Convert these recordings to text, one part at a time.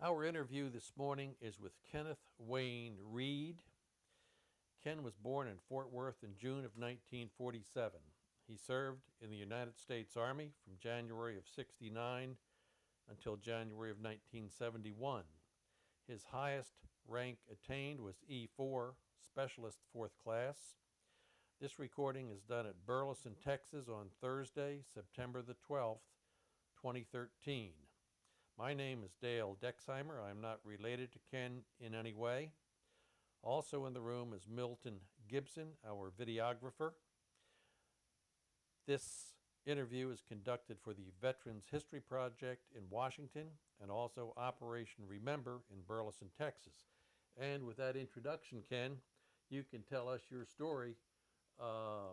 Our interview this morning is with Kenneth Wayne Reed. Ken was born in Fort Worth in June of 1947. He served in the United States Army from January of 69 until January of 1971. His highest rank attained was E4, Specialist Fourth Class. This recording is done at Burleson, Texas on Thursday, September the 12th, 2013. My name is Dale Dexheimer. I am not related to Ken in any way. Also in the room is Milton Gibson, our videographer. This interview is conducted for the Veterans History Project in Washington and also Operation Remember in Burleson, Texas. And with that introduction, Ken, you can tell us your story. Uh,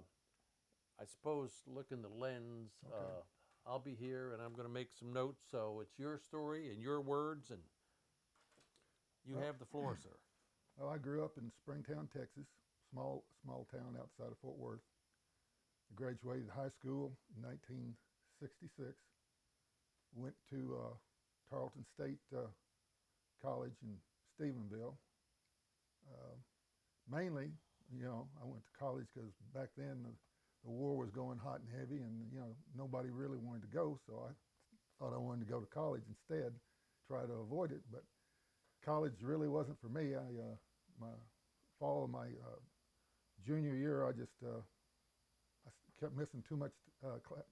I suppose look in the lens. Okay. I'll be here and I'm going to make some notes. So it's your story and your words, and you Well, have the floor, sir. well, I grew up in Springtown, Texas, small town outside of Fort Worth. I graduated high school in 1966. Went to Tarleton State College in Stephenville. Uh, Mainly, I went to college because back then the war was going hot and heavy, and nobody really wanted to go. So I thought I wanted to go to college instead, try to avoid it. But college really wasn't for me. My fall of my junior year, I kept missing too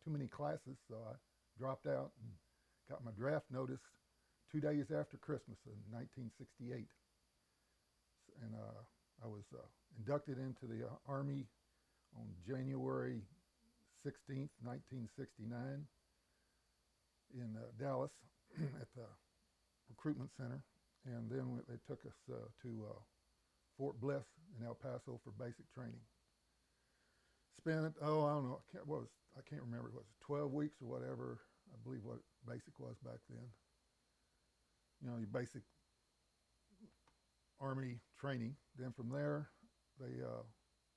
many classes, so I dropped out and got my draft notice 2 days after Christmas in 1968, and I was inducted into the Army on January 16th, 1969, in Dallas at the recruitment center, and then they took us to Fort Bliss in El Paso for basic training. Spent I don't know, I can't remember. It was 12 weeks or whatever. I believe what basic was back then. Your basic Army training. Then from there, they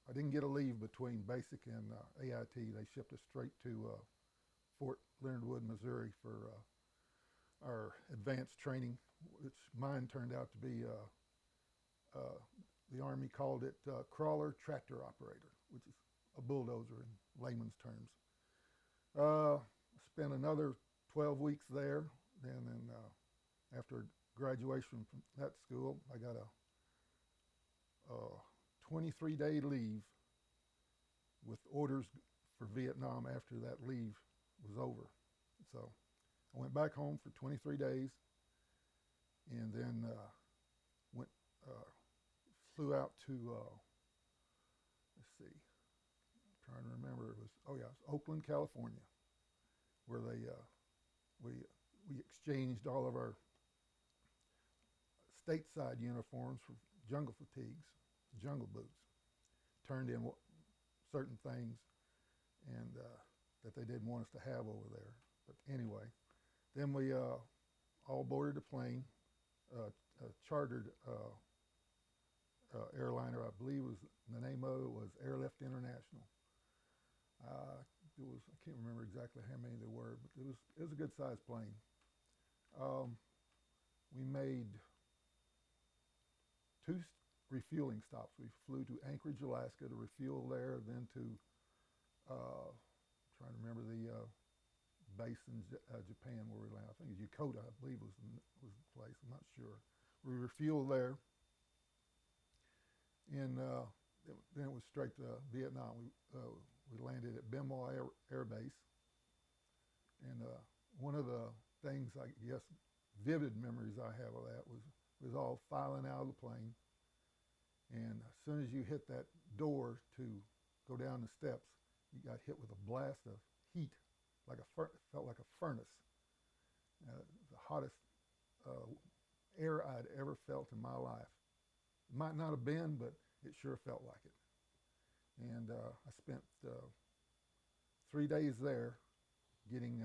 I didn't get a leave between basic and AIT. They shipped us straight to Fort Leonard Wood, Missouri for our advanced training, which mine turned out to be uh, the Army called it crawler tractor operator, which is a bulldozer in layman's terms. Uh, Spent another 12 weeks there. Then after graduation from that school, I got a 23-day leave with orders for Vietnam after that leave was over. So I went back home for 23 days, and then went uh, flew out to let's see, I'm trying to remember. It was Oakland, California, where we we exchanged all of our stateside uniforms for jungle fatigues, jungle boots. Turned in certain things and that they didn't want us to have over there. But anyway, then we all boarded a plane, a chartered airliner. I believe was the name of it was Airlift International. I can't remember exactly how many there were, but it was a good sized plane. Um, we made two refueling stops. We flew to Anchorage, Alaska to refuel there, then to trying to remember the base in Japan where we landed. I think it was Yokota, I believe was the place. I'm not sure. We refueled there, and then it was straight to Vietnam. We landed at Bien Hoa Air Base, and one of the things, I guess, vivid memories I have of that was all filing out of the plane, and as soon as you hit that door to go down the steps, you got hit with a blast of heat, felt like a furnace, the hottest uh, air I'd ever felt in my life. It might not have been, but it sure felt like it. And I spent 3 days there getting,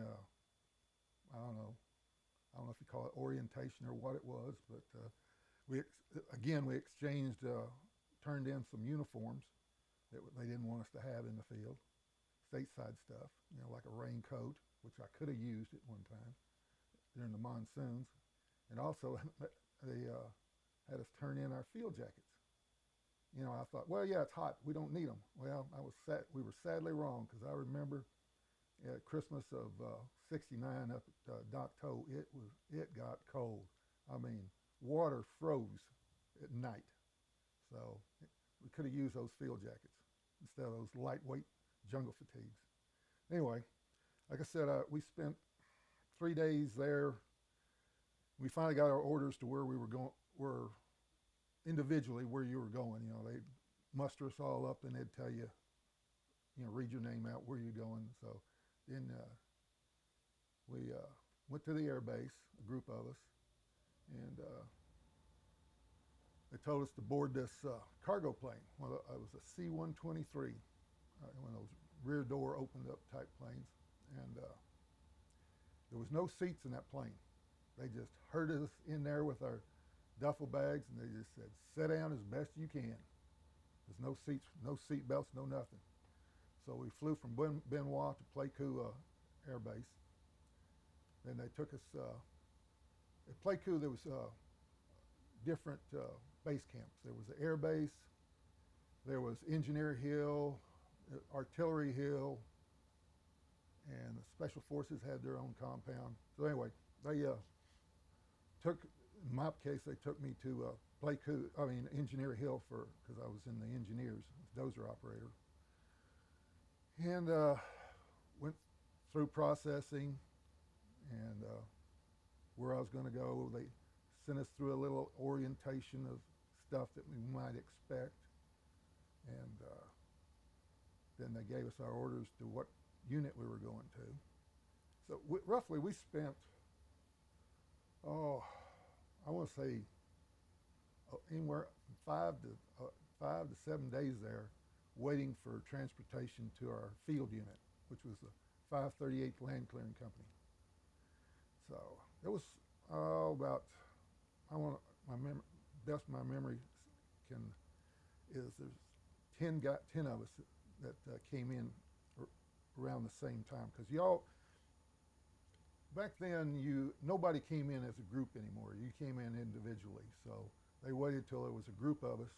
I don't know if you call it orientation or what it was, but we exchanged, turned in some uniforms that they didn't want us to have in the field, stateside stuff, like a raincoat, which I could have used at one time during the monsoons. and also they had us turn in our field jackets. You know, I thought, well, yeah, it's hot. We don't need them. Well, we were sadly wrong, because I remember at Christmas of '69 up at Dock Toe, it got cold. I mean, water froze at night. So we could have used those field jackets instead of those lightweight jungle fatigues. Anyway, like I said, we spent 3 days there. We finally got our orders to where we were going, where individually where you were going. You know, they'd muster us all up and they'd tell you, you know, read your name out, where you're going. So then we went to the air base, a group of us, and they told us to board this cargo plane. Well, it was a C-123, one of those rear door opened up type planes, and there was no seats in that plane. They just herded us in there with our duffel bags, and they just said, sit down as best you can. There's no seats, no seat belts, no nothing. So we flew from Benoit to Pleiku Air Base. Then they took us, at Pleiku there was different base camps. There was the Air Base, there was Engineer Hill, Artillery Hill, and the Special Forces had their own compound. So anyway, they took, in my case, they took me to Engineer Hill because I was in the engineers, dozer operator. And went through processing and where I was going to go. They sent us through a little orientation of stuff that we might expect. And then they gave us our orders to what unit we were going to. So roughly we spent, I want to say anywhere from 5 to 7 days there, waiting for transportation to our field unit, which was the 538th Land Clearing Company. So it was about, best my memory is there's 10 of us that came in around the same time, because back then nobody came in as a group anymore. You came in individually. So they waited till there was a group of us,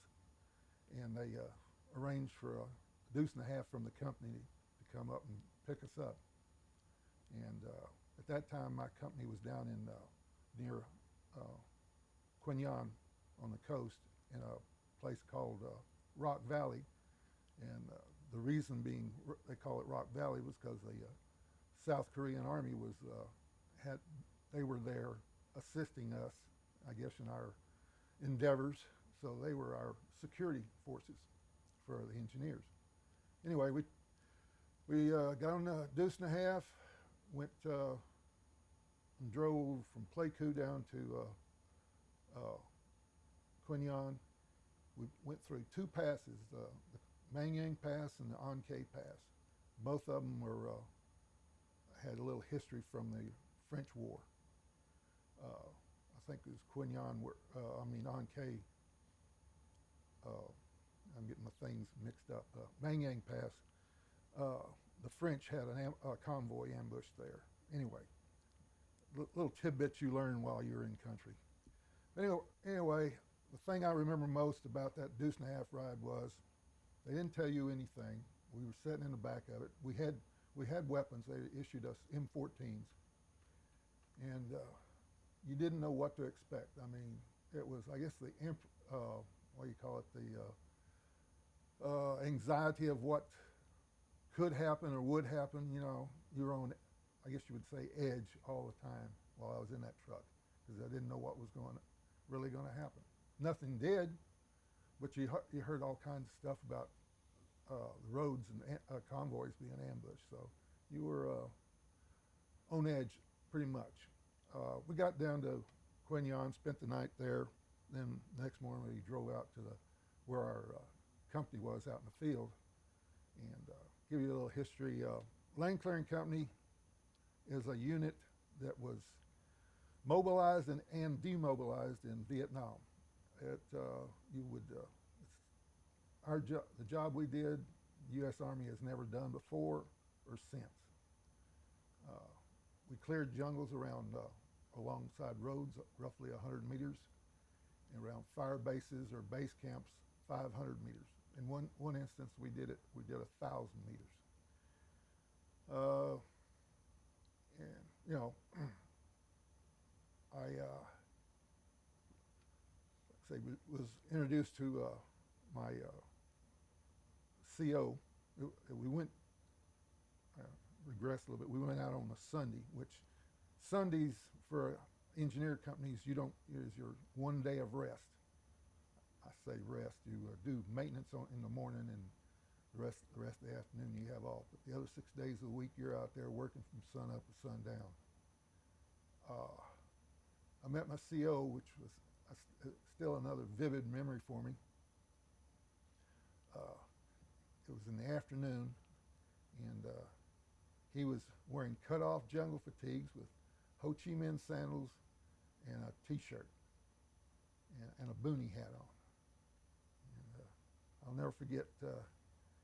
and they arranged for a deuce and a half from the company to come up and pick us up. And at that time, my company was down in near Quignon on the coast in a place called Rock Valley. And the reason being they call it Rock Valley was because the South Korean Army was they were there assisting us, I guess, in our endeavors. So they were our security forces for the engineers. Anyway, we got on a deuce and a half, went and drove from Pleiku down to Quignon. We went through two passes, the Mangyang Pass and the Ankei Pass. Both of them had a little history from the French War. I think it was Quignon, Ankei. I'm getting my things mixed up. Mangyang Pass, the French had a convoy ambush there. Anyway, little tidbits you learn while you're in country. Anyway, the thing I remember most about that deuce and a half ride was they didn't tell you anything. We were sitting in the back of it. We had weapons. They issued us M14s, and you didn't know what to expect. I mean, it was, I guess, the anxiety of what could happen or would happen. You know, you're on, I guess you would say, edge all the time while I was in that truck, because I didn't know what was really going to happen. Nothing did, but you heard all kinds of stuff about the roads and convoys being ambushed. So you were on edge pretty much. We got down to Quignon, spent the night there. Then the next morning we drove out to where our company was out in the field. And give you a little history. Land Clearing Company is a unit that was mobilized and demobilized in Vietnam. The job we did, the U.S. Army has never done before or since. We cleared jungles around alongside roads, roughly 100 meters, and around fire bases or base camps, 500 meters. In one instance, we did 1,000 meters. And you know, I was introduced to my CO. We went, regress a little bit. We went out on a Sunday, which Sundays for engineer companies, is your 1 day of rest. I say rest. You do maintenance in the morning, and the rest of the afternoon you have off. But the other 6 days of the week, you're out there working from sun up to sundown. I met my CO, which was still another vivid memory for me. It was in the afternoon, and he was wearing cut-off jungle fatigues with Ho Chi Minh sandals and a t-shirt and a boonie hat on. And I'll never forget,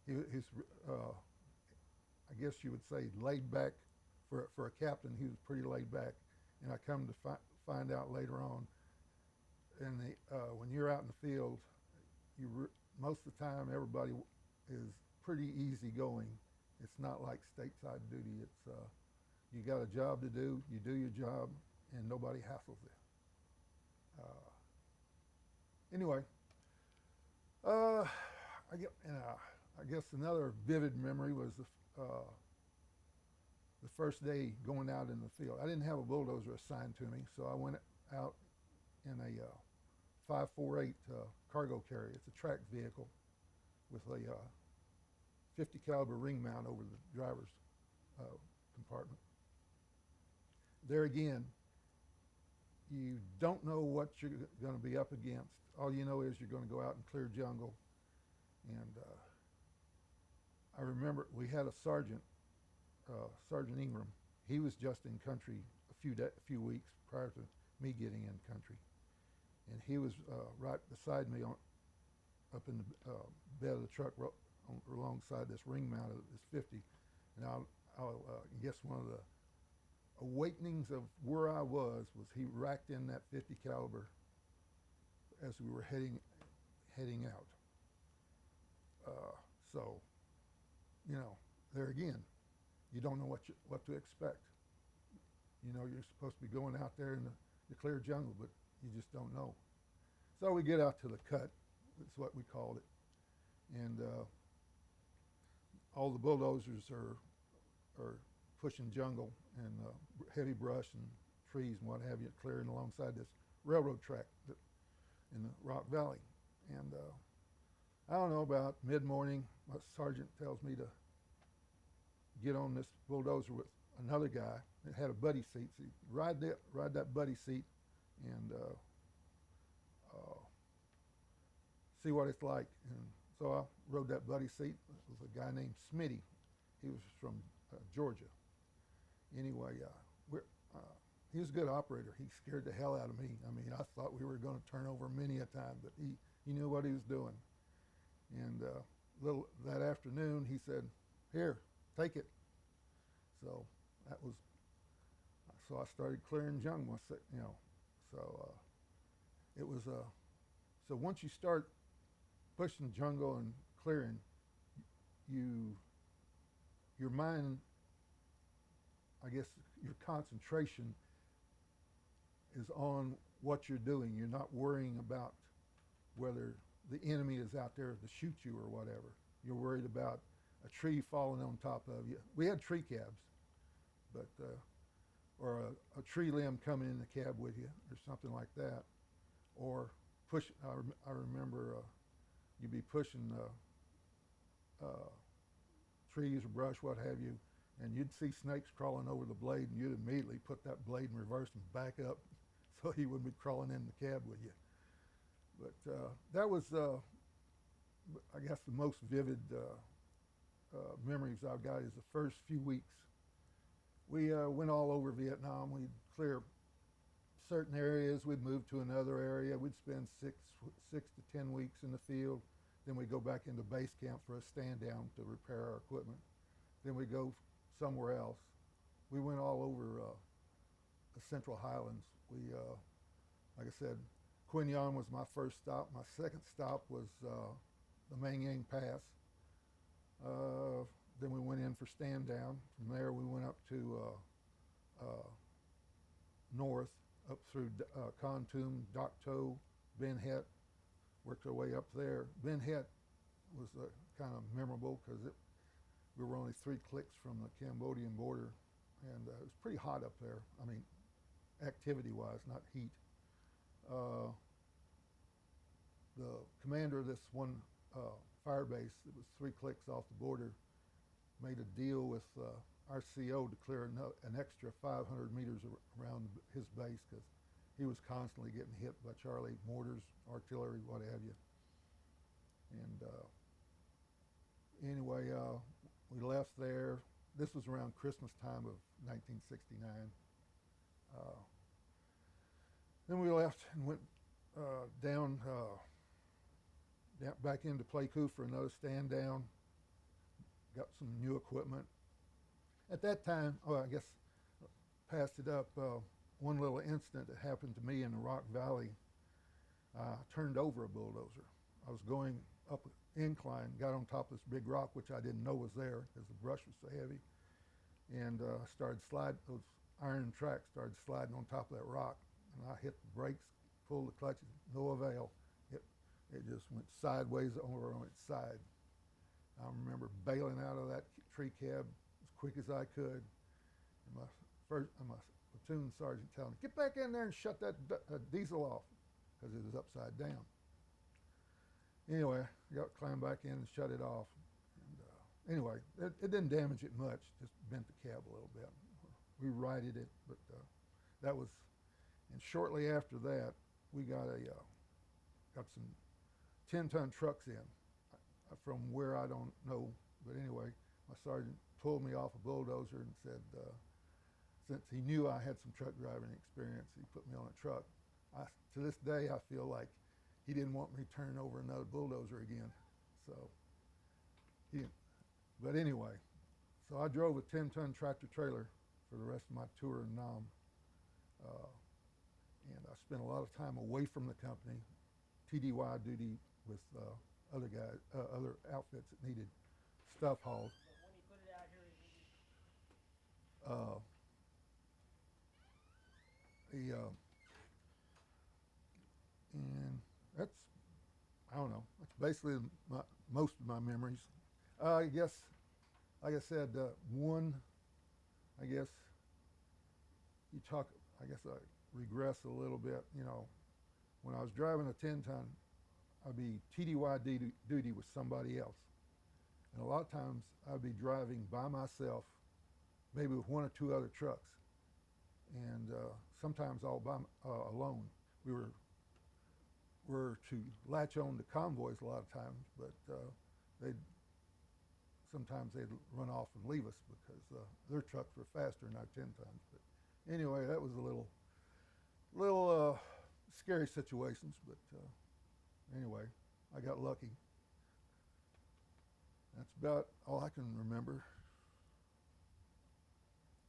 his I guess you would say laid back. For a captain, he was pretty laid back. And I come to find out later on, when you're out in the field, most of the time everybody is pretty easygoing. It's not like stateside duty. It's you got a job to do, you do your job, and nobody hassles you. Anyway, I guess another vivid memory was the first day going out in the field. I didn't have a bulldozer assigned to me, so I went out in a 548 cargo carrier. It's a tracked vehicle with a 50 caliber ring mount over the driver's compartment. There again, you don't know what you're going to be up against. All you know is you're going to go out and clear jungle. And I remember we had a sergeant, Sergeant Ingram. He was just in country a few weeks prior to me getting in country, and he was right beside me up in the bed of the truck alongside this ring mount of this 50. And I'll guess one of the awakenings of where I was he racked in that 50 caliber as we were heading out. So, you know, there again, you don't know what to expect. You know, you're supposed to be going out there in the clear jungle, but you just don't know. So we get out to the cut. That's what we called it, and all the bulldozers are pushing jungle and heavy brush and trees and what have you, clearing alongside this railroad track in the Rock Valley. And I don't know, about mid-morning, my sergeant tells me to get on this bulldozer with another guy that had a buddy seat. So you ride that buddy seat and see what it's like. And so I rode that buddy seat. It was a guy named Smitty. He was from Georgia. Anyway, he was a good operator. He scared the hell out of me. I mean, I thought we were going to turn over many a time, but he knew what he was doing. And that afternoon, he said, "Here, take it." So so I started clearing jungle. You know, so it was so once you start pushing jungle and clearing, your mind, I guess, your concentration is on what you're doing. You're not worrying about whether the enemy is out there to shoot you or whatever. You're worried about a tree falling on top of you. We had tree cabs, but or a tree limb coming in the cab with you, or something like that. Or push. I remember you'd be pushing trees or brush, what have you, and you'd see snakes crawling over the blade, and you'd immediately put that blade in reverse and back up, so he wouldn't be crawling in the cab with you. But that was, I guess, the most vivid memories I've got is the first few weeks. We went all over Vietnam. We'd clear certain areas. We'd move to another area. We'd spend six to 10 weeks in the field. Then we'd go back into base camp for a stand down to repair our equipment. Then we'd go somewhere else. We went all over the Central Highlands. We, like I said, Quinyon was my first stop. My second stop was the Manging Pass. Then we went in for stand down. From there, we went up to north, up through Kontum, Dokto, Ben Het. Worked our way up there. Ben Het was kind of memorable because we were only 3 clicks from the Cambodian border, and it was pretty hot up there. I mean, activity-wise, not heat. The commander of this one fire base that was 3 clicks off the border made a deal with our CO to clear an extra 500 meters around his base because he was constantly getting hit by Charlie mortars, artillery, what have you. And anyway, we left there. This was around Christmas time of 1969. Then we left and went down back into Pleiku for another stand down. Got some new equipment. At that time, I guess passed it up. One little incident that happened to me in the Rock Valley. Turned over a bulldozer. I was going up an incline, got on top of this big rock, which I didn't know was there because the brush was so heavy, and started sliding. Those iron tracks started sliding on top of that rock, and I hit the brakes, pulled the clutches, no avail. It just went sideways over on its side. I remember bailing out of that tree cab as quick as I could. And my platoon sergeant telling me, "Get back in there and shut that diesel off," because it was upside down. Anyway, I climbed back in and shut it off. And anyway, it didn't damage it much, just bent the cab a little bit. We righted it, but that was, and shortly after that, we got some 10-ton trucks in from where I don't know, but anyway, my sergeant pulled me off a bulldozer and said, since he knew I had some truck driving experience, he put me on a truck. To this day, I feel like he didn't want me to turn over another bulldozer again. So, but anyway, so I drove a 10-ton tractor trailer for the rest of my tour in Nam. And I spent a lot of time away from the company, TDY duty with other guys, other outfits that needed stuff hauled. But when he put it out here, And that's, I don't know, that's basically most of my memories. I guess, like I said, I guess I regress a little bit, you know, when I was driving a 10-ton, I'd be TDY duty with somebody else. And a lot of times I'd be driving by myself, maybe with 1 or 2 other trucks. And sometimes all by alone. We were to latch on to convoys a lot of times, but sometimes they'd run off and leave us because their trucks were faster than our 10-tons. But anyway, that was a little scary situations, but anyway, I got lucky. That's about all I can remember.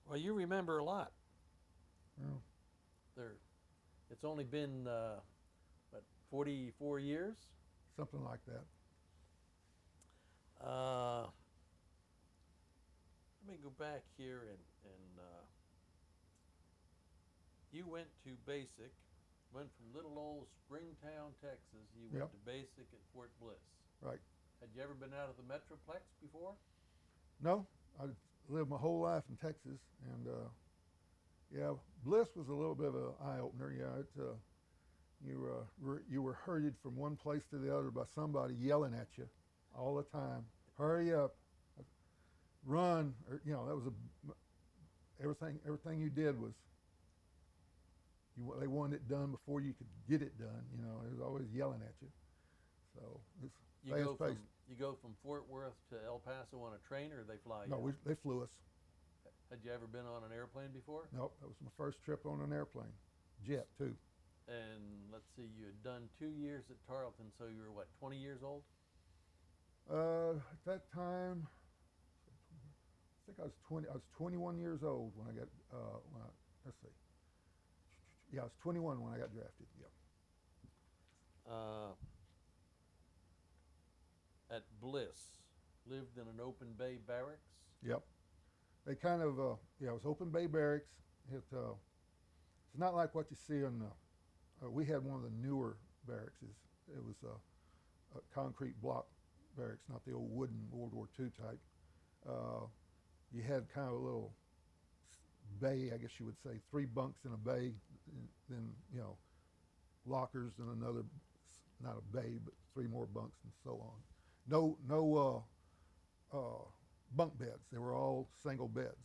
Well, you remember a lot. Well, It's only been, 44 years? something like that. Let me go back here and you went to basic, went from little old Springtown, Texas. You went Yep. to basic at Fort Bliss. Right. Had you ever been out of the Metroplex before? No, I lived my whole life in Texas, and yeah, Bliss was a little bit of an eye opener. Yeah, it's you were herded from one place to the other by somebody yelling at you all the time. Hurry up, run! Or, you know, that was everything you did was. They wanted it done before you could get it done. You know, it was always yelling at you. So it's fast-paced. You go from Fort Worth to El Paso on a train, or they fly you? No, out? they flew us. Had you ever been on an airplane before? Nope, that was my first trip on an airplane, jet too. And let's see, you had done 2 years at Tarleton, so you were what, 20 years old? At that time, I think I was 20. I was 21 years old when I got. Let's see, Yeah, I was 21 when I got drafted. Yeah. Uh, at Bliss, lived in an open bay barracks. Yep. They kind of, yeah, it was open bay barracks. It's not like what you see in we had one of the newer barracks. It was a concrete block barracks, not the old wooden World War II type. You had kind of a little bay, I guess you would say, 3 bunks in a bay, and then, lockers in another, not a bay, but 3 more bunks and so on. No bunk beds. They were all single beds.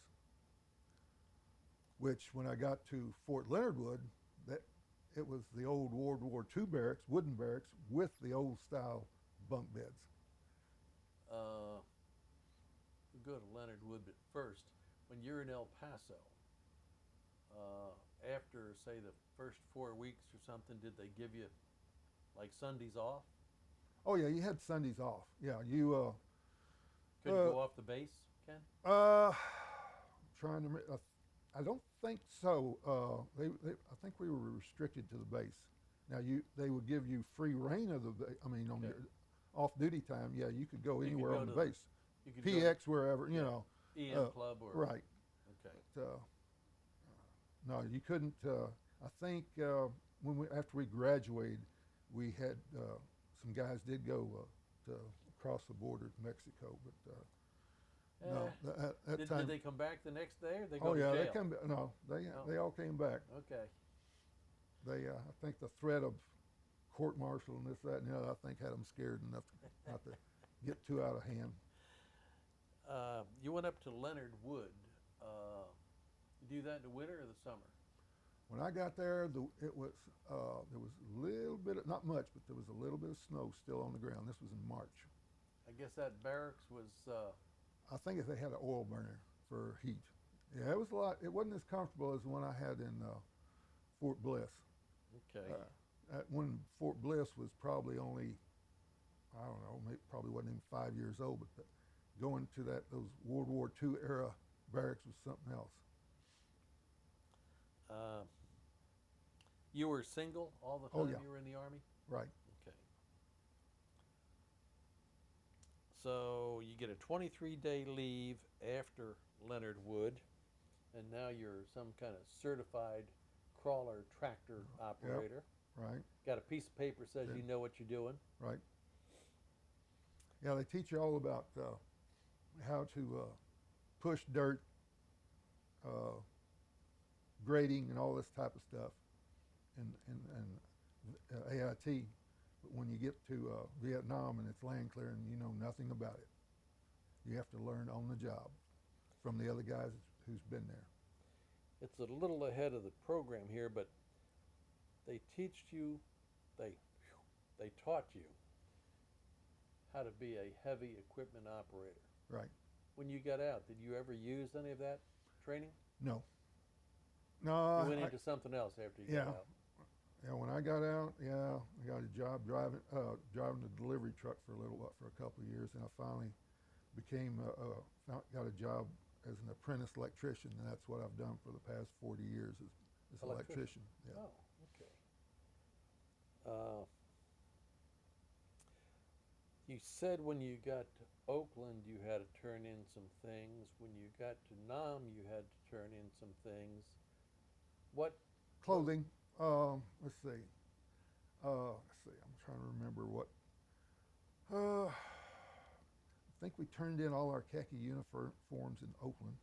Which, when I got to Fort Leonard Wood, that it was the old World War II barracks, wooden barracks, with the old style bunk beds. We'll go to Leonard Wood, but first, when you're in El Paso, after, say, the first 4 weeks or something, did they give you, like, Sundays off? Oh yeah, you had Sundays off. Yeah, you Couldn't go off the base, Ken? trying to. I don't think so. I think we were restricted to the base. Now they would give you free reign of the. I mean, on Okay. your off-duty time, yeah, you could go You could anywhere go on the to the- base. You could go PX wherever, Yeah. EM Club or... Uh, right. Okay. But, no, you couldn't. I think after we graduated, we had some guys did go to across the border to Mexico, but no, that Did time. they come back the next day, or they go Oh to yeah, jail? they come. No, they all came back. Okay. They I think the threat of court martial and this, that, and the other, I think had them scared enough not to get too out of hand. You went up to Leonard Wood. You do that in the winter or the summer? When I got there, there was a little bit, not much, but there was a little bit of snow still on the ground. This was in March. I guess that barracks was... I think if they had an oil burner for heat. Yeah, it was a lot. It wasn't as comfortable as the one I had in Fort Bliss. okay. When Fort Bliss was probably only, I don't know, probably wasn't even 5 years old, but going to those World War II era barracks was something else. You were single all the Oh, time yeah. you were in the Army? Right. Okay. So you get a 23-day leave after Leonard Wood, and now you're some kind of certified crawler tractor operator. Right. Got a piece of paper says Yeah. you know what you're doing. Right. Yeah, they teach you all about how to push dirt, grading, and all this type of stuff in AIT. But when you get to Vietnam and it's land clearing, you know nothing about it. You have to learn on the job from the other guys who's been there. It's a little ahead of the program here, but they taught you how to be a heavy equipment operator. Right. When you got out, did you ever use any of that training? No. No. You went into something else after you got out. Yeah, when I got out, I got a job driving a delivery truck for a couple of years, and I finally got a job as an apprentice electrician, and that's what I've done for the past 40 years is electrician. Yeah. Oh, okay. You said when you got to Oakland you had to turn in some things. When you got to Nam you had to turn in some things. What? Clothing. Let's see. I'm trying to remember what. I think we turned in all our khaki uniforms in Oakland.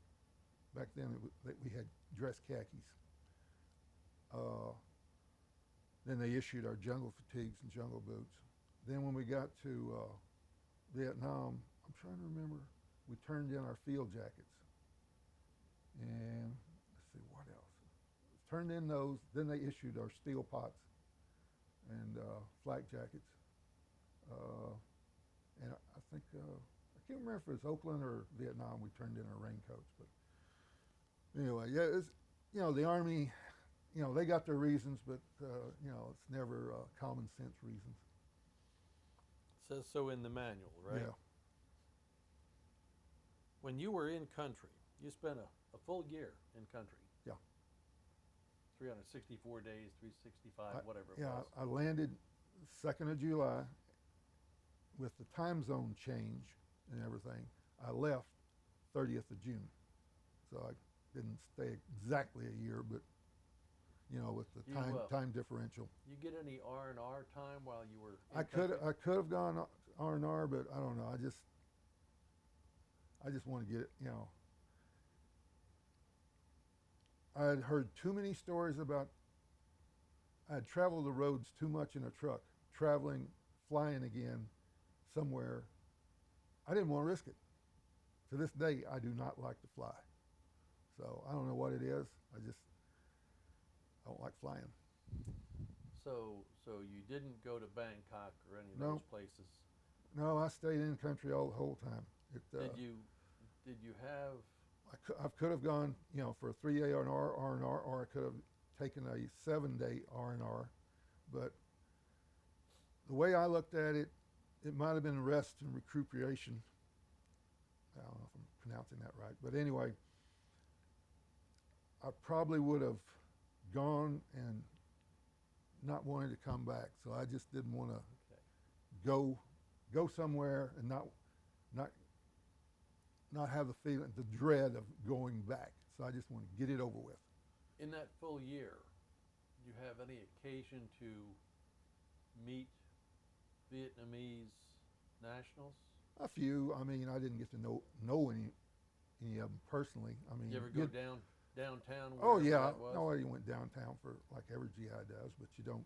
Back then, we had dress khakis. Then they issued our jungle fatigues and jungle boots. Then when we got to Vietnam, I'm trying to remember, we turned in our field jackets. And let's see, what else? Turned in those, then they issued our steel pots and flak jackets. And I think, I can't remember if it was Oakland or Vietnam, we turned in our raincoats. But anyway, yeah, it's, the Army, they got their reasons, but, it's never common sense reasons. It says so in the manual, right? Yeah. When you were in country, you spent a full year in country. Yeah. 364 days, 365, whatever it Yeah, was. I landed 2nd of July with the time zone change and everything. I left 30th of June. So I didn't stay exactly a year, but with the time differential. You get any R&R time while you were in I country? could have gone R&R, but I don't know. I just want to get it, I had heard too many stories about I had traveled the roads too much in a truck, flying again somewhere. I didn't want to risk it. To this day, I do not like to fly. So I don't know what it is. I don't like flying. So you didn't go to Bangkok or any of No. those places. No, I stayed in country all the whole time. Did you have? I could have gone, for a 3-day R&R, or I could have taken a 7-day R&R. But the way I looked at it, it might have been rest and recuperation. I don't know if I'm pronouncing that right, but anyway, I probably would have gone and not wanted to come back. So I just didn't want to go somewhere and not have the dread of going back. So I just want to get it over with. In that full year, did you have any occasion to meet Vietnamese nationals? A few. I mean, I didn't get to know any of them personally. I mean, Did you ever go downtown? Oh yeah, that was? no, you went downtown for like every GI does, but you don't.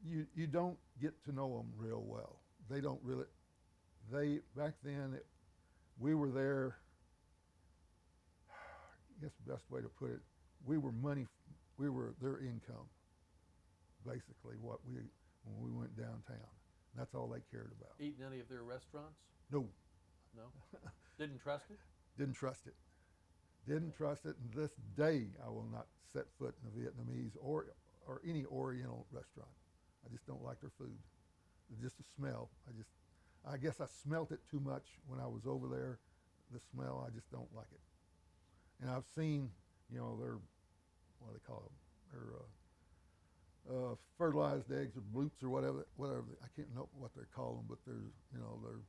You don't get to know them real well. They don't really. They back then, we were there. I guess the best way to put it, we were their income, basically. When we went downtown, that's all they cared about. Eating any of their restaurants? No. No. Didn't trust it? Didn't trust it. Didn't trust it. And this day, I will not set foot in a Vietnamese or any Oriental restaurant. I just don't like their food. Just the smell. I guess I smelt it too much when I was over there. The smell, I just don't like it. And I've seen, their, what do they call them? Their fertilized eggs or bloops or whatever. I can't know what they call them, but there's, they're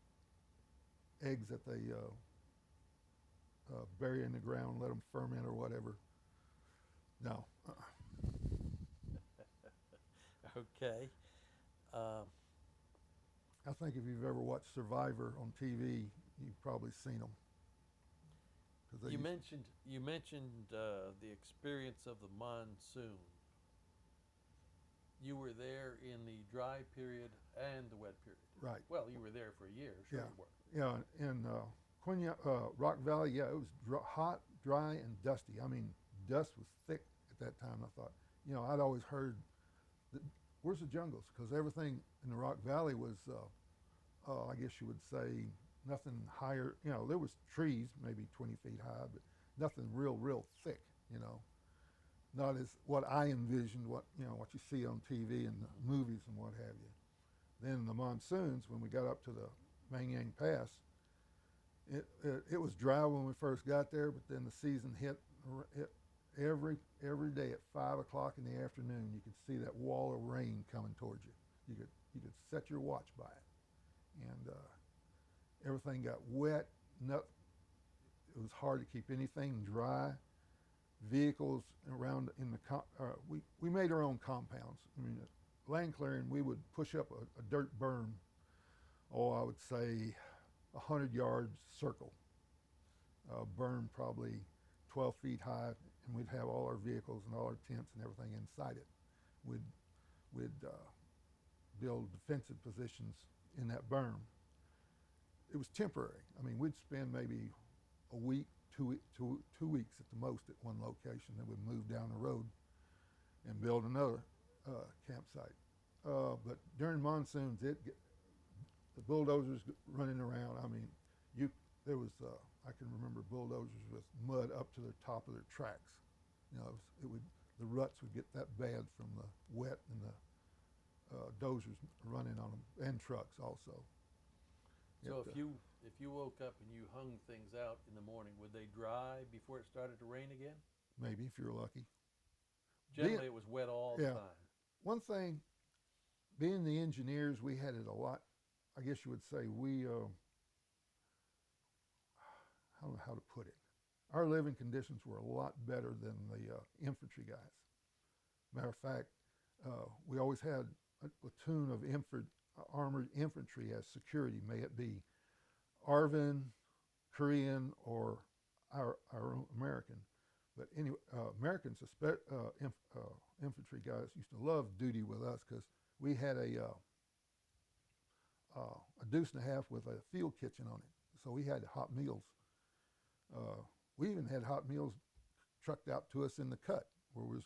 eggs that they bury in the ground, let them ferment or whatever. No. Okay. I think if you've ever watched Survivor on TV, you've probably seen them. You mentioned the experience of the monsoon. You were there in the dry period and the wet period. Right. Well, you were there for a year. Sure you were. Yeah, in Rock Valley, it was hot, dry, and dusty. I mean, dust was thick at that time. I thought, I'd always heard, where's the jungles? Because everything in the Rock Valley was, I guess you would say, nothing higher. There was trees maybe 20 feet high, but nothing real thick. Not as what I envisioned, what you see on TV and the movies and what have you. Then the monsoons, when we got up to the Mangyang Pass, it was dry when we first got there, but then the season hit every day at 5 o'clock in the afternoon. You could see that wall of rain coming towards you. You could set your watch by it, and everything got wet. It was hard to keep anything dry. Vehicles around we made our own compounds. I mean, land clearing, we would push up a dirt berm, I would say 100 yards circle. Berm probably 12 feet high, and we'd have all our vehicles and all our tents and everything inside it. We'd build defensive positions in that berm. It was temporary. I mean, we'd spend maybe a week, 2 weeks at the most at one location. Then we'd move down the road and build another campsite. But during monsoons, the bulldozers running around. I mean, there was I can remember bulldozers with mud up to the top of their tracks. The ruts would get that bad from the wet and the dozers running on them, and trucks also. So if you woke up and you hung things out in the morning, would they dry before it started to rain again? Maybe, if you're lucky. Generally, it was wet all the yeah. time. One thing, being the engineers, we had it a lot. I guess you would say we, I don't know how to put it. Our living conditions were a lot better than the infantry guys. Matter of fact, we always had a platoon of armored infantry as security, may it be ARVN, Korean, or our own American. But anyway, Americans, infantry guys, used to love duty with us because we had a deuce and a half with a field kitchen on it. So we had hot meals. We even had hot meals trucked out to us in the cut where we was,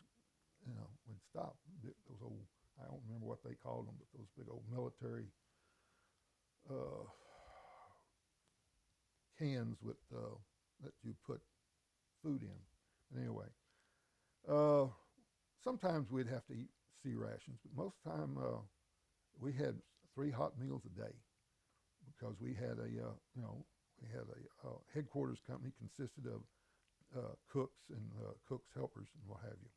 we'd stop. Those old, I don't remember what they called them, but those big old military cans with that you put food in. But anyway, sometimes we'd have to eat C rations, but most of the time we had 3 hot meals a day because we had a headquarters company consisted of cooks and cooks helpers and what have you.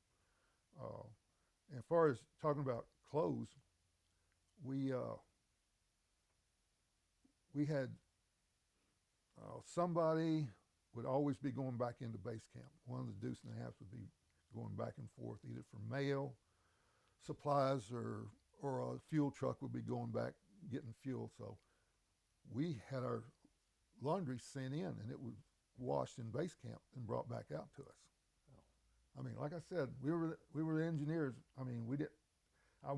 And as far as talking about clothes, we had somebody would always be going back into base camp. One of the deuce and a halves would be going back and forth either for mail, supplies, or a fuel truck would be going back getting fuel. So we had our laundry sent in, and it was washed in base camp and brought back out to us. Oh. I mean, like I said, we were the engineers. I mean, we did. I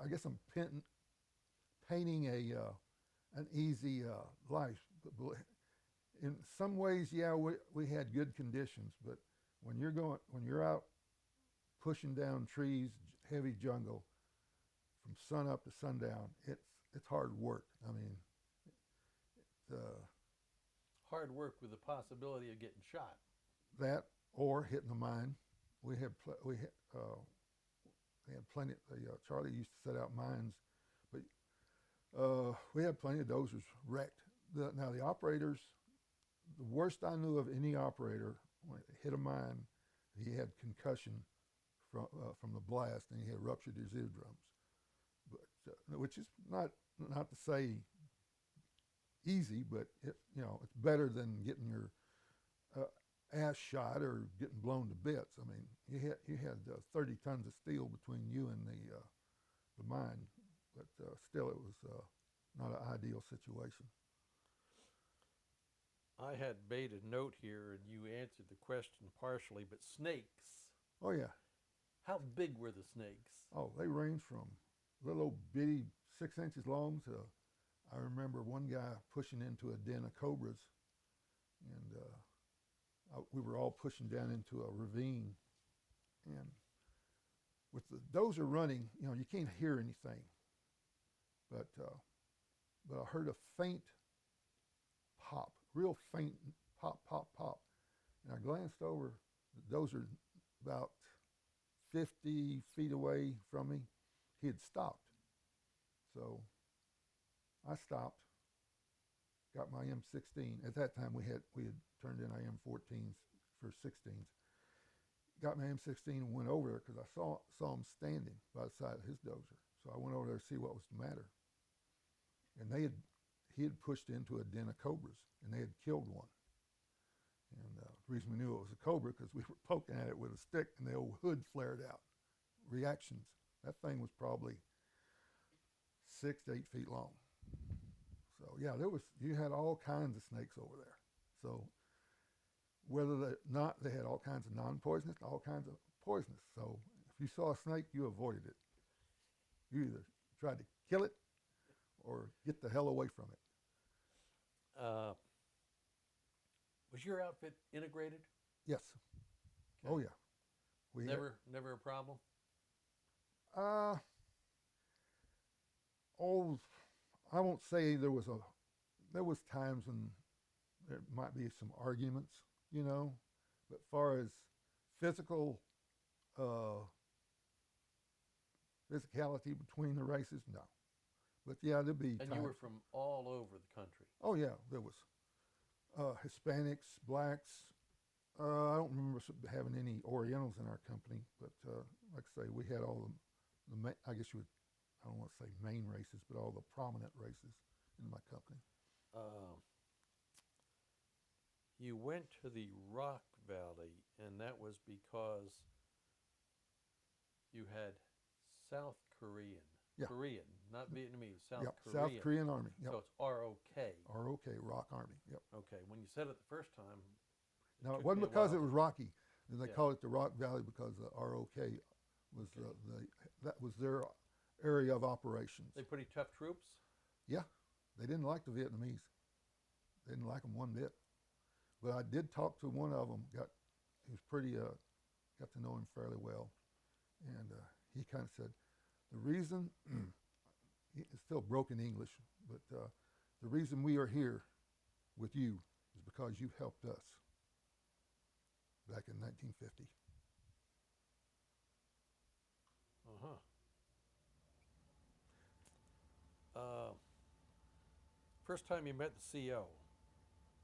guess I'm painting an easy life, but in some ways, yeah, we had good conditions. But when you're out pushing down trees, heavy jungle, from sun up to sundown, it's hard work. I mean, hard work with the possibility of getting shot. That or hitting a mine. We had plenty. Charlie used to set out mines, but we had plenty of dozers wrecked. Now the operators, the worst I knew of any operator when it hit a mine, he had concussion from the blast, and he had ruptured his eardrums. But which is not to say easy, but it's better than getting your ass shot or getting blown to bits. I mean, you had 30 tons of steel between you and the mine, but still, it was not an ideal situation. I had made a note here, and you answered the question partially. But snakes. Oh yeah. How big were the snakes? Oh, they range from little old bitty 6 inches long to, I remember one guy pushing into a den of cobras, and we were all pushing down into a ravine, and with the dozer running, you can't hear anything, but I heard a faint pop, real faint pop, pop, pop, and I glanced over. The dozer about 50 feet away from me. He had stopped, so I stopped. Got my M16. At that time, we had turned in our M14s for 16s. Got my M16 and went over there because I saw him standing by the side of his dozer. So I went over there to see what was the matter. And he had pushed into a den of cobras, and they had killed one. And the reason we knew it was a cobra because we were poking at it with a stick, and the old hood flared out. Reactions. That thing was probably 6 to 8 feet long. So yeah, you had all kinds of snakes over there. So they had all kinds of non-poisonous, all kinds of poisonous. So if you saw a snake, you avoided it. You either tried to kill it or get the hell away from it. Was your outfit integrated? Yes. Okay. Oh yeah. Never a problem? I won't say there was times when there might be some arguments, but as far as physicality between the races, no. But yeah, there'd be And times. You were from all over the country. Oh yeah, there was Hispanics, blacks, I don't remember having any Orientals in our company, but like I say, we had all I guess you would, I don't want to say main races, but all the prominent races in my company. Um, you went to the Rock Valley, and that was because you had South Korean, Yeah. Korean, not Vietnamese, South Yep, Korean. South Korean Army. Yep, So it's ROK. ROK, Rock Army. Yep. Okay, when you said it the first time, Now it took wasn't me a because while it was to- Rocky. And they Yeah. call it the Rock Valley because the ROK was that was their area of operations. They pretty tough troops. Yeah, they didn't like the Vietnamese. They didn't like them one bit. But I did talk to one of them. He was pretty. Got to know him fairly well, and he kind of said, the reason it's still broken English, but the reason we are here with you is because you helped us back in 1950. Uh-huh. Uh, First time you met the CO,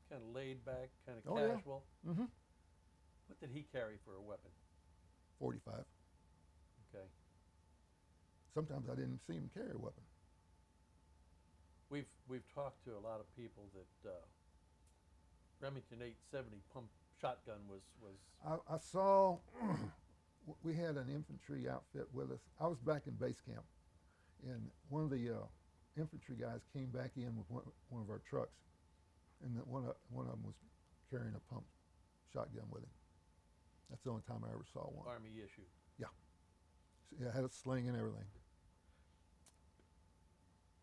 kind of laid back, kind of Oh, yeah. casual. Mm-hmm. What did he carry for a weapon? 45. Okay. Sometimes I didn't see him carry a weapon. We've talked to a lot of people that Remington 870 pump shotgun was I saw we had an infantry outfit with us. I was back in base camp, and one of the infantry guys came back in with one of our trucks, and one of them was carrying a pump shotgun with him. That's the only time I ever saw one. Army issue. Yeah, so, yeah, it had a sling and everything.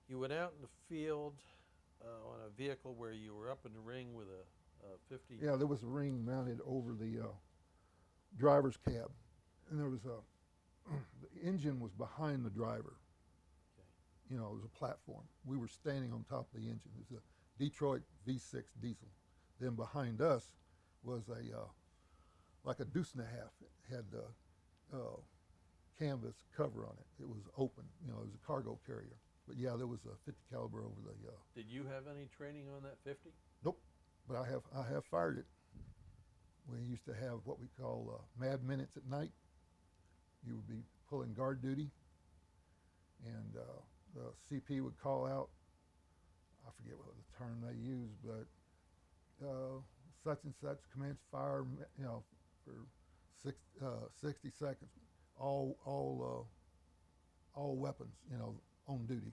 You went out in the field on a vehicle where you were up in the ring with a 50. Yeah, there was a ring mounted over the driver's cab, and there was the engine was behind the driver. Okay. You know, it was a platform. We were standing on top of the engine. It was a Detroit V6 diesel. Then behind us was like a deuce and a half. It had canvas cover on it. It was open. You know, it was a cargo carrier. But yeah, there was a 50 caliber over the. Did you have any training on that 50? Nope, but I have fired it. We used to have what we call mad minutes at night. You would be pulling guard duty, and the CP would call out. I forget what the term they used, but such and such commence fire. You know, for 60 seconds. All weapons. You know, on duty.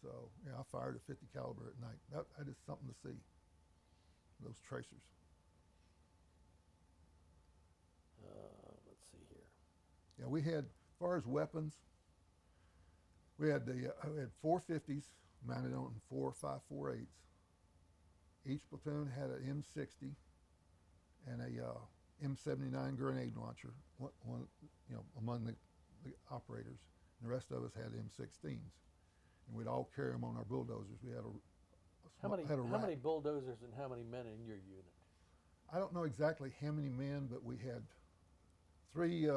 So yeah, I fired a 50 caliber at night. That is something to see. Those tracers. Let's see here. Yeah, we had, as far as weapons, we had we had 450s mounted on 4 5.48s. Each platoon had an M60 and a M79 grenade launcher. One you know, among the operators. And the rest of us had M16s, and we'd all carry them on our bulldozers. We had How many bulldozers and how many men in your unit? I don't know exactly how many men, but we had 3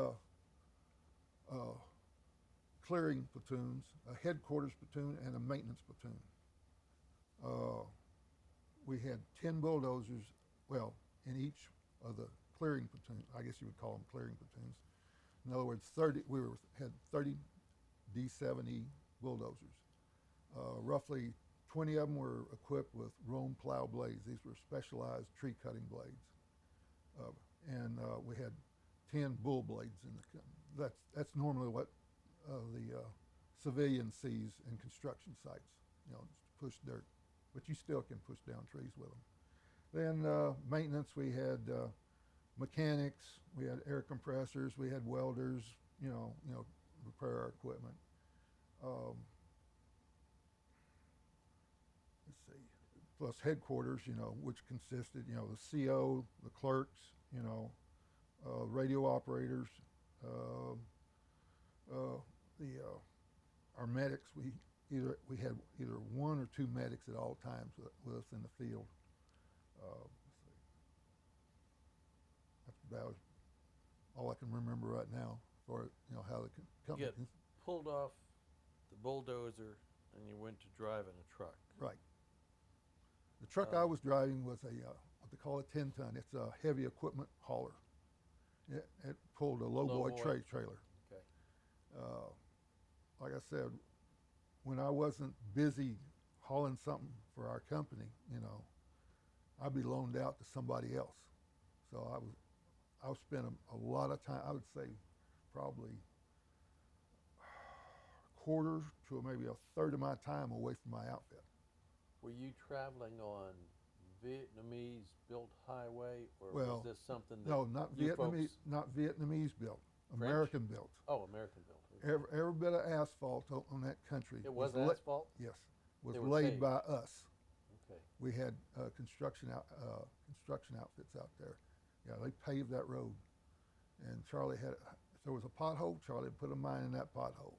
clearing platoons, a headquarters platoon, and a maintenance platoon. We had 10 bulldozers, well, in each of the clearing platoon. I guess you would call them clearing platoons. In other words, had 30 D70 bulldozers. Roughly 20 of them were equipped with Rome plow blades. These were specialized tree cutting blades. And we had 10 bull blades in the. That's normally what the civilian sees in construction sites. You know, push dirt, but you still can push down trees with them. Then maintenance, we had mechanics, we had air compressors, we had welders. You know, repair our equipment. Let's see. Plus headquarters, you know, which consisted, you know, the CO, the clerks, you know, radio operators, our medics. We had either 1 or 2 medics at all times with us in the field. Let's see. That's about all I can remember right now, for how the company. You get pulled off the bulldozer and you went to driving a truck. Right. The truck I was driving was a what they call a 10-ton. It's a heavy equipment hauler. It pulled a lowboy Lowboy. trailer. Okay. Like I said, when I wasn't busy hauling something for our company, you know, I'd be loaned out to somebody else. So I was spending a lot of time. I would say probably a quarter to maybe a third of my time away from my outfit. Were you traveling on Vietnamese-built highway, or Well, was this something that no, not you Vietnamese, folks? not Vietnamese built, French? American built. Oh, American-built. Every bit of asphalt on that country. It was la- asphalt? Yes, was They were laid paved. by us. Okay. We had construction outfits out there. Yeah, they paved that road, and Charlie had. If there was a pothole, Charlie put a mine in that pothole.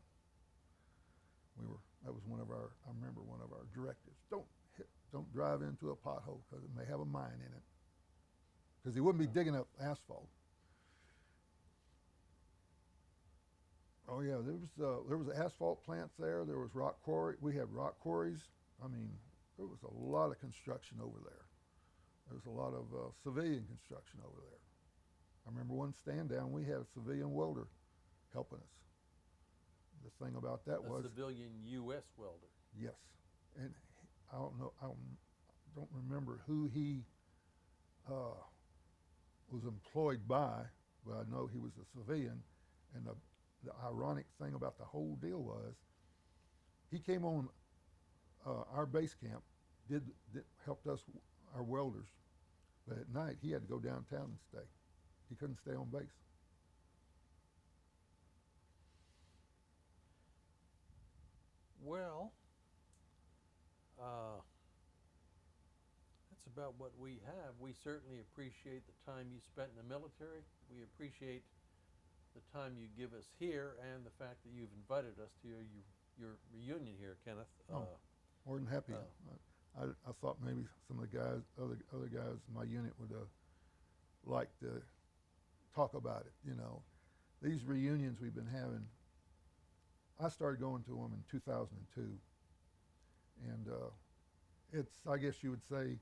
That was one of our. I remember one of our directives. Don't drive into a pothole because it may have a mine in it. Because he wouldn't be digging up asphalt. Oh yeah, there was asphalt plants there. There was rock quarry. We had rock quarries. I mean, there was a lot of construction over there. There was a lot of civilian construction over there. I remember one stand down. We had a civilian welder helping us. The thing about that was Civilian U.S. welder. yes, and I don't know. I don't remember who he was employed by, but I know he was a civilian. And the ironic thing about the whole deal was he came on our base camp, helped us, our welders, but at night he had to go downtown and stay. He couldn't stay on base. Well, that's about what we have. We certainly appreciate the time you spent in the military. We appreciate the time you give us here and the fact that you've invited us to your reunion here, Kenneth. More than happy. I thought maybe some of the guys, other guys in my unit would like to talk about it. You know, these reunions we've been having. I started going to them in 2002, and it's, I guess you would say,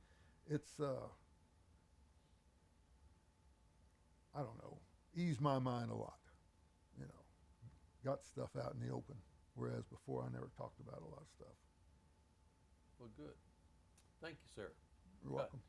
it's I don't know, eased my mind a lot. You know, got stuff out in the open, whereas before I never talked about a lot of stuff. Well, good. Thank you, sir. You're welcome.